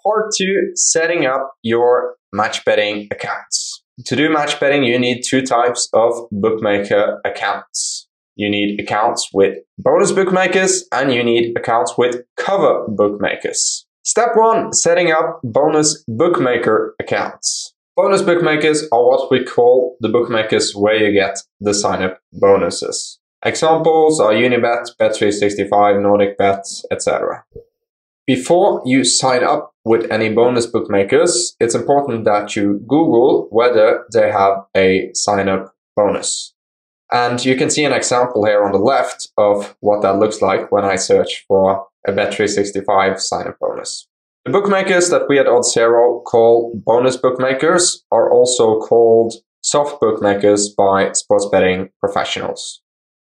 Part 2, setting up your match betting accounts. To do match betting, you need two types of bookmaker accounts. You need accounts with bonus bookmakers and you need accounts with cover bookmakers. Step 1, setting up bonus bookmaker accounts. Bonus bookmakers are what we call the bookmakers where you get the sign-up bonuses. Examples are Unibet, Bet365, NordicBet, etc. Before you sign up with any bonus bookmakers, it's important that you Google whether they have a sign-up bonus. And you can see an example here on the left of what that looks like when I search for a Bet365 sign-up bonus. The bookmakers that we at Oddshero call bonus bookmakers are also called soft bookmakers by sports betting professionals.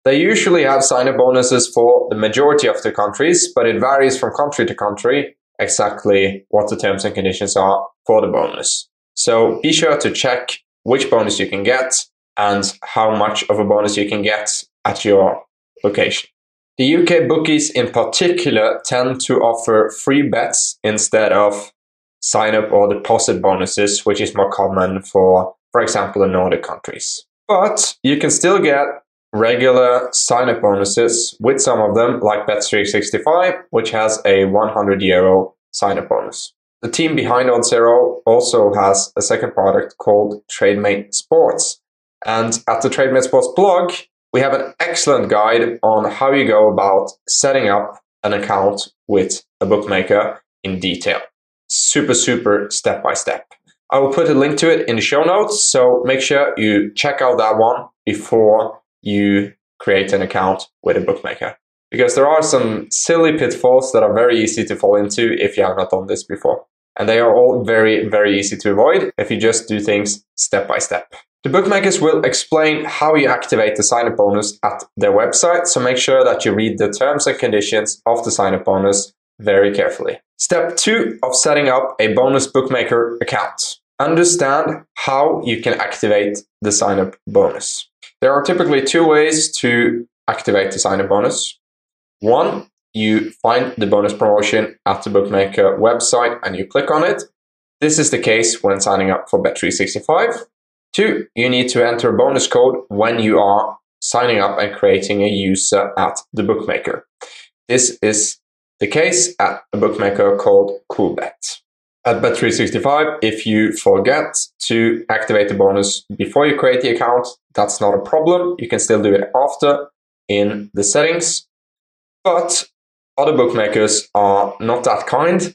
They usually have sign-up bonuses for the majority of the countries, but it varies from country to country exactly what the terms and conditions are for the bonus. So be sure to check which bonus you can get and how much of a bonus you can get at your location. The UK bookies in particular tend to offer free bets instead of sign-up or deposit bonuses, which is more common for example, the Nordic countries. But you can still get regular sign-up bonuses with some of them, like Bet365, which has a €100 sign-up bonus. The team behind Oddshero also has a second product called TradeMate Sports. And at the TradeMate Sports blog, we have an excellent guide on how you go about setting up an account with a bookmaker in detail. Super step-by-step. I will put a link to it in the show notes, so make sure you check out that one before you create an account with a bookmaker. Because there are some silly pitfalls that are very easy to fall into if you have not done this before. And they are all very easy to avoid if you just do things step by step. The bookmakers will explain how you activate the sign-up bonus at their website, so make sure that you read the terms and conditions of the sign-up bonus very carefully. Step 2 of setting up a bonus bookmaker account. Understand how you can activate the sign-up bonus. There are typically two ways to activate the sign-up bonus. One, you find the bonus promotion at the bookmaker website and you click on it. This is the case when signing up for Bet365. 2, you need to enter a bonus code when you are signing up and creating a user at the bookmaker. This is the case at a bookmaker called Coolbet. At Bet365, if you forget to activate the bonus before you create the account, that's not a problem. You can still do it after in the settings. But other bookmakers are not that kind.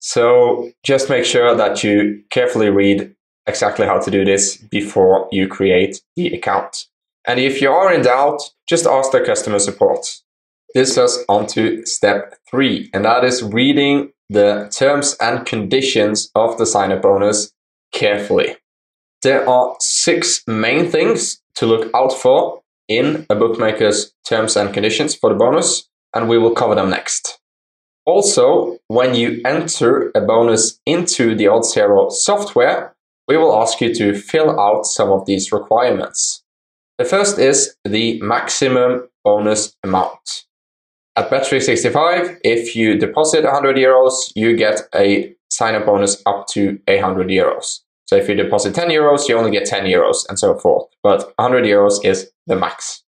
So just make sure that you carefully read exactly how to do this before you create the account. And if you are in doubt, just ask the customer support. This is on to step 3, and that is reading the terms and conditions of the sign-up bonus carefully. There are 6 main things to look out for in a bookmaker's terms and conditions for the bonus, and we will cover them next. Also, when you enter a bonus into the Oddshero software, we will ask you to fill out some of these requirements. The first is the maximum bonus amount. At Bet365, if you deposit €100, you get a sign-up bonus up to €100. So if you deposit €10, you only get €10 and so forth. But €100 is the max.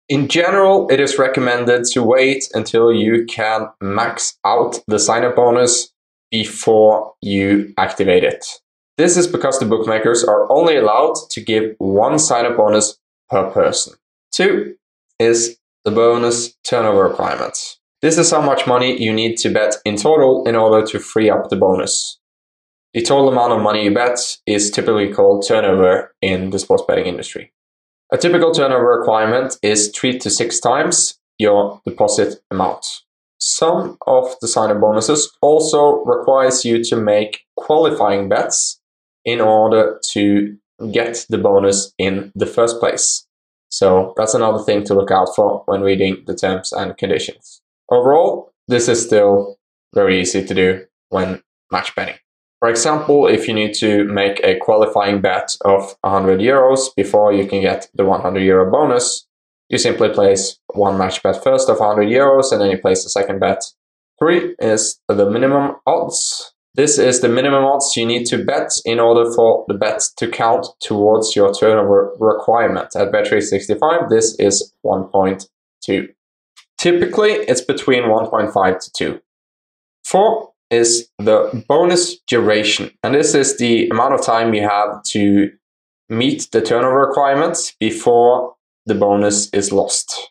In general, it is recommended to wait until you can max out the sign-up bonus before you activate it. This is because the bookmakers are only allowed to give one sign-up bonus per person. 2 is the bonus turnover requirements. This is how much money you need to bet in total in order to free up the bonus. The total amount of money you bet is typically called turnover in the sports betting industry. A typical turnover requirement is 3 to 6 times your deposit amount. Some of the sign-up bonuses also requires you to make qualifying bets in order to get the bonus in the first place. So that's another thing to look out for when reading the terms and conditions. Overall, this is still very easy to do when match betting. For example, if you need to make a qualifying bet of €100 before you can get the €100 bonus, you simply place one match bet first of €100 and then you place the second bet. 3 is the minimum odds. This is the minimum odds you need to bet in order for the bet to count towards your turnover requirement. At Bet365, this is 1.2. Typically, it's between 1.5 to 2. 4 is the bonus duration, and this is the amount of time you have to meet the turnover requirements before the bonus is lost.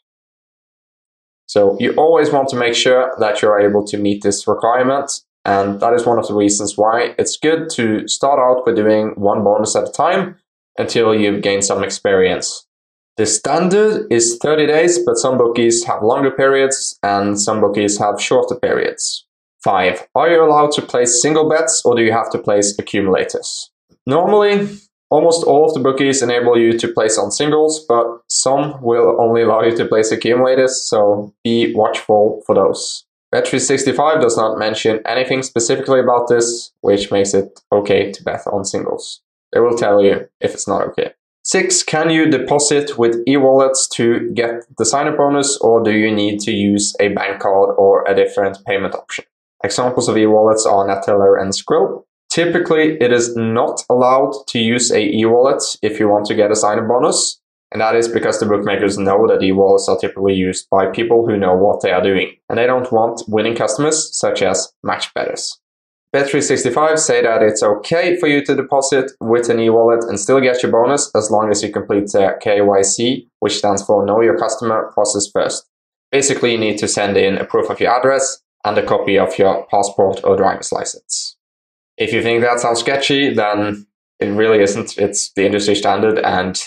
So you always want to make sure that you're able to meet this requirement, and that is one of the reasons why it's good to start out with doing one bonus at a time until you've gained some experience. The standard is 30 days, but some bookies have longer periods and some bookies have shorter periods. 5. Are you allowed to place single bets or do you have to place accumulators? Normally, almost all of the bookies enable you to place on singles, but some will only allow you to place accumulators, so be watchful for those. Bet365 does not mention anything specifically about this, which makes it okay to bet on singles. They will tell you if it's not okay. 6. Can you deposit with ewallets to get the sign-up bonus, or do you need to use a bank card or a different payment option? Examples of ewallets are Neteller and Skrill. Typically, it is not allowed to use a e-wallet if you want to get a sign-up bonus, and that is because the bookmakers know that e-wallets are typically used by people who know what they are doing, and they don't want winning customers such as match bettors. Bet365 say that it's okay for you to deposit with an e-wallet and still get your bonus as long as you complete the KYC, which stands for Know Your Customer process first. Basically, you need to send in a proof of your address and a copy of your passport or driver's license. If you think that sounds sketchy, then it really isn't. It's the industry standard and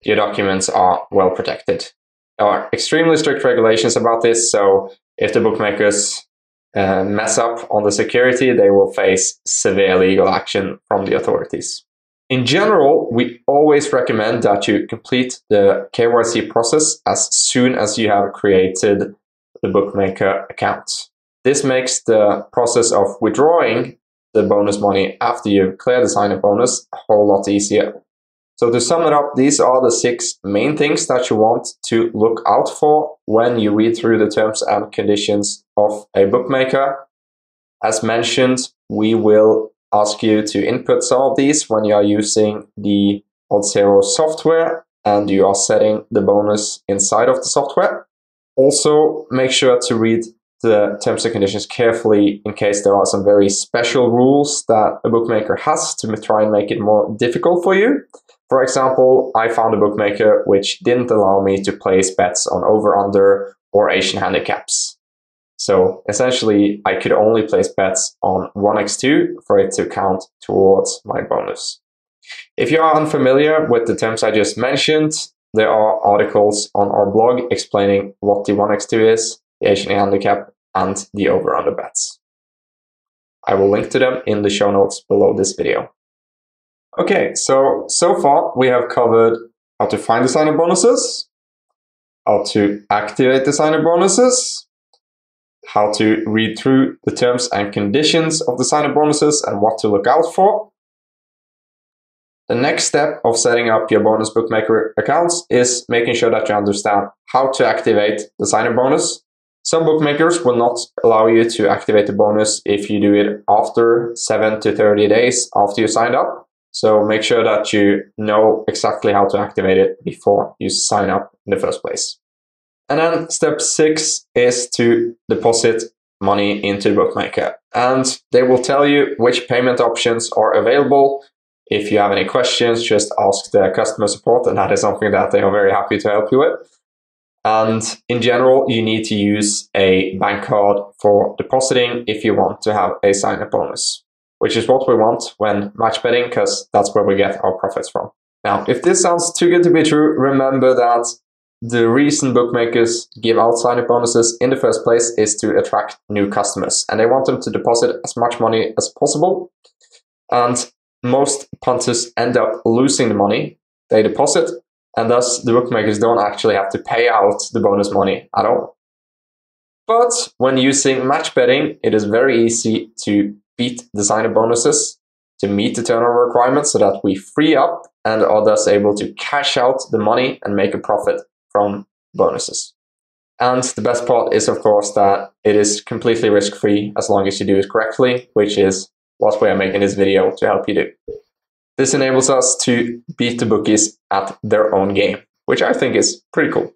your documents are well protected. There are extremely strict regulations about this, so if the bookmakers mess up on the security, they will face severe legal action from the authorities. In general, we always recommend that you complete the KYC process as soon as you have created the Bookmaker account. This makes the process of withdrawing the bonus money after you've cleared the sign-up bonus a whole lot easier. So to sum it up, these are the 6 main things that you want to look out for when you read through the terms and conditions of a bookmaker. As mentioned, we will ask you to input some of these when you are using the Oddshero software and you are setting the bonus inside of the software. Also, make sure to read the terms and conditions carefully in case there are some very special rules that a bookmaker has to try and make it more difficult for you. For example, I found a bookmaker which didn't allow me to place bets on over-under or Asian handicaps. So essentially, I could only place bets on 1x2 for it to count towards my bonus. If you are unfamiliar with the terms I just mentioned, there are articles on our blog explaining what the 1x2 is, the Asian handicap, and the over-under bets. I will link to them in the show notes below this video. Okay, so far we have covered how to find the sign-up bonuses, how to activate the sign-up bonuses, how to read through the terms and conditions of the sign-up bonuses and what to look out for. The next step of setting up your bonus bookmaker accounts is making sure that you understand how to activate the sign-up bonus. Some bookmakers will not allow you to activate the bonus if you do it after 7 to 30 days after you signed up. So make sure that you know exactly how to activate it before you sign up in the first place. And then step 6 is to deposit money into the bookmaker. And they will tell you which payment options are available. If you have any questions, just ask the customer support, and that is something that they are very happy to help you with. And in general, you need to use a bank card for depositing if you want to have a sign-up bonus, which is what we want when match betting, because that's where we get our profits from. Now, if this sounds too good to be true, remember that the reason bookmakers give out sign-up bonuses in the first place is to attract new customers, and they want them to deposit as much money as possible. And most punters end up losing the money they deposit, and thus the bookmakers don't actually have to pay out the bonus money at all. But when using match betting, it is very easy to beat the sign-up bonuses to meet the turnover requirements so that we free up and are thus able to cash out the money and make a profit from bonuses. And the best part is, of course, that it is completely risk-free as long as you do it correctly, which is what we are making this video to help you do. This enables us to beat the bookies at their own game, which I think is pretty cool.